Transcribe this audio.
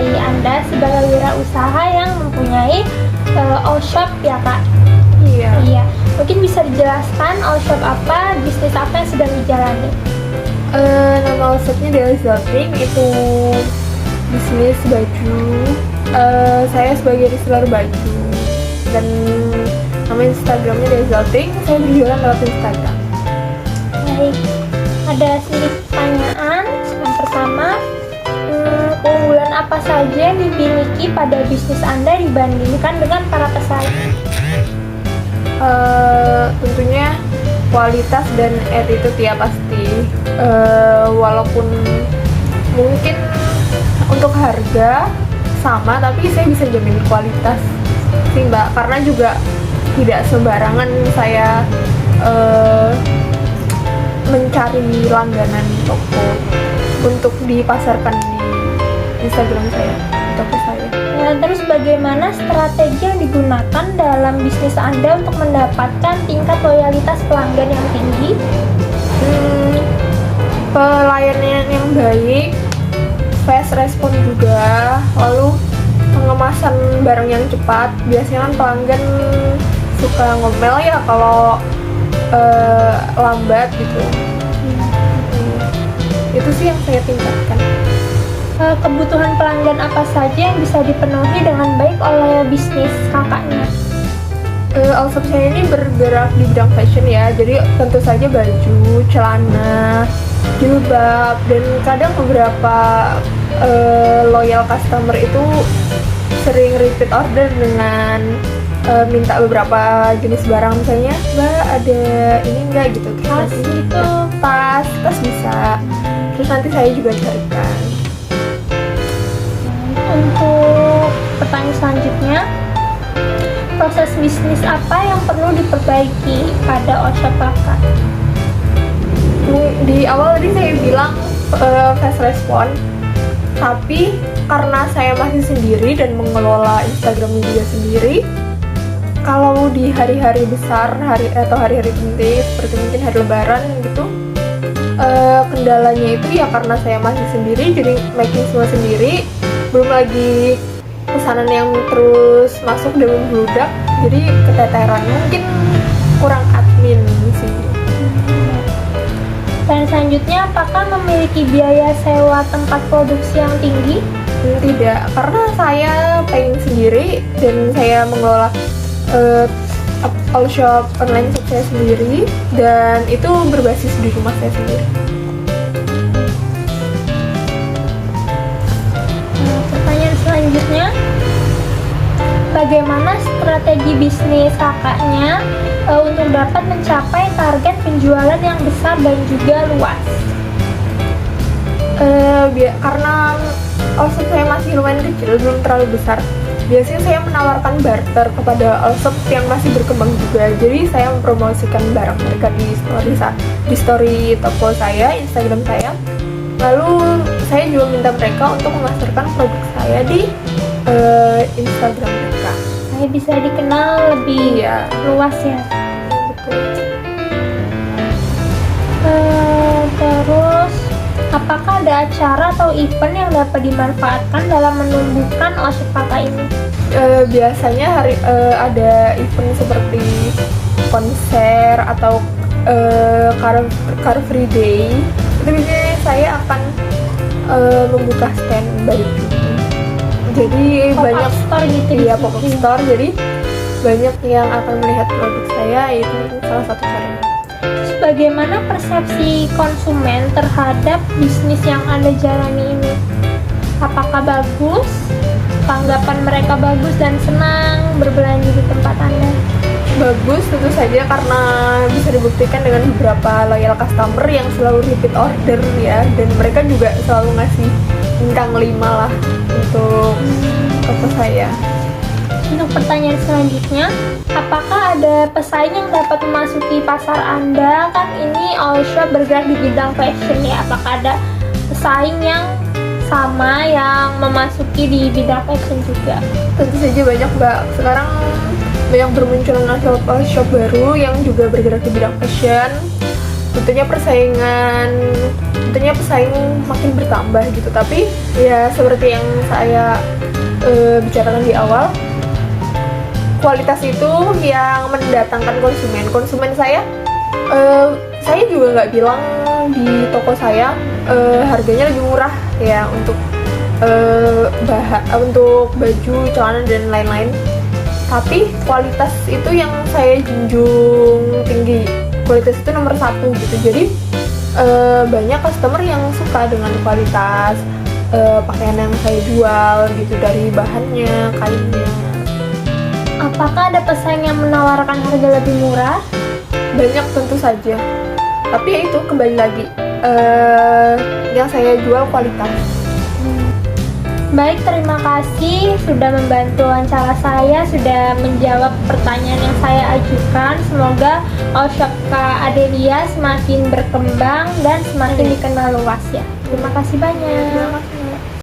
dari Anda sebagai wirausaha yang mempunyai all shop ya Kak? Iya. Iya. Mungkin bisa dijelaskan all shop apa, bisnis apa yang sedang dijalani? Nama all shopnya Daily Zalting, itu bisnis baju. Saya sebagai reseller baju, dan nama Instagramnya Daily Zalting. Saya berjualan lewat Instagram. Baik, ada sedikit pertanyaan. Yang pertama, keunggulan apa saja yang dimiliki pada bisnis Anda dibandingkan dengan para pesaing? Tentunya kualitas dan attitude ya pasti. Walaupun mungkin untuk harga sama, tapi saya bisa jamin kualitas sih Mbak, karena juga tidak sembarangan saya mencari langganan toko untuk dipasarkan di Instagram saya, toko saya. Ya, terus bagaimana strategi yang digunakan dalam bisnis Anda untuk mendapatkan tingkat loyalitas pelanggan yang tinggi? Pelayanan yang baik, fast respon juga, lalu pengemasan barang yang cepat. Biasanya kan pelanggan suka ngomel ya kalau lambat gitu. Itu sih yang saya tingkatkan. Kebutuhan pelanggan apa saja yang bisa dipenuhi dengan baik oleh bisnis kakaknya? All shop saya ini bergerak di bidang fashion ya, jadi tentu saja baju, celana, jilbab, dan kadang beberapa loyal customer itu sering repeat order dengan minta beberapa jenis barang, misalnya Mbak ada ini enggak gitu, Tas itu. tas bisa, terus nanti saya juga carikan. Untuk pertanyaan selanjutnya, proses bisnis apa yang perlu diperbaiki pada all shop kakak? Di awal tadi saya bilang fast respon, tapi karena saya masih sendiri dan mengelola Instagramnya juga sendiri, kalau di hari-hari besar, atau hari-hari penting seperti mungkin hari Lebaran gitu, kendalanya itu ya karena saya masih sendiri, jadi making semua sendiri, belum lagi pesanan yang terus masuk dan membludak, jadi keteteran, mungkin kurang admin sih. Dan selanjutnya, apakah memiliki biaya sewa tempat produksi yang tinggi? Tidak, karena saya pengen sendiri dan saya mengelola all shop online shop saya sendiri, dan itu berbasis di rumah saya sendiri. Pertanyaan selanjutnya, bagaimana strategi bisnis kakaknya untuk dapat mencapai target penjualan yang besar dan juga luas? Karena all shop saya masih lumayan kecil, belum terlalu besar, biasanya saya menawarkan barter kepada all shop yang masih berkembang juga. Jadi saya mempromosikan barang mereka di story toko saya, Instagram saya. Lalu saya juga minta mereka untuk memasarkan produk saya di Instagram mereka. Saya bisa dikenal lebih luas ya. Betul. Terus, apakah ada acara atau event yang dapat dimanfaatkan dalam menumbuhkan all shop kakak ini? Biasanya ada event seperti konser atau Car Free Day. Itu biasanya saya akan membuka stand baju. Jadi banyak store gitu. Iya, pop-up store. Jadi banyak yang akan melihat produk saya, itu salah satu caranya. Terus bagaimana persepsi konsumen terhadap bisnis yang Anda jalani ini? Apakah bagus? Tanggapan mereka bagus dan senang berbelanja di tempat Anda? Bagus tentu saja, karena bisa dibuktikan dengan beberapa loyal customer yang selalu repeat order ya, dan mereka juga selalu ngasih bintang 5 lah untuk toko saya. Untuk pertanyaan selanjutnya, apakah ada pesaing yang dapat memasuki pasar Anda? Kan ini all shop bergerak di bidang fashion ya, apakah ada pesaing yang sama yang memasuki di bidang fashion juga? Tentu saja banyak Mbak, sekarang banyak bermunculan all shop baru yang juga bergerak di bidang fashion. tentunya pesaing makin bertambah gitu. Tapi ya seperti yang saya bicarakan di awal, kualitas itu yang mendatangkan konsumen saya juga nggak bilang di toko saya harganya lebih murah ya untuk untuk baju, celana dan lain-lain, tapi kualitas itu yang saya junjung tinggi. Kualitas itu nomor satu gitu. Jadi banyak customer yang suka dengan kualitas pakaian yang saya jual gitu, dari bahannya, kainnya. Apakah ada pesaing yang menawarkan harga lebih murah? Banyak tentu saja, tapi ya itu kembali lagi yang saya jual kualitas. Baik, terima kasih sudah membantu wawancara saya, sudah menjawab pertanyaan yang saya ajukan. Semoga all shop Kak Adelia semakin berkembang dan semakin dikenal luas ya. Terima kasih banyak. Terima kasih.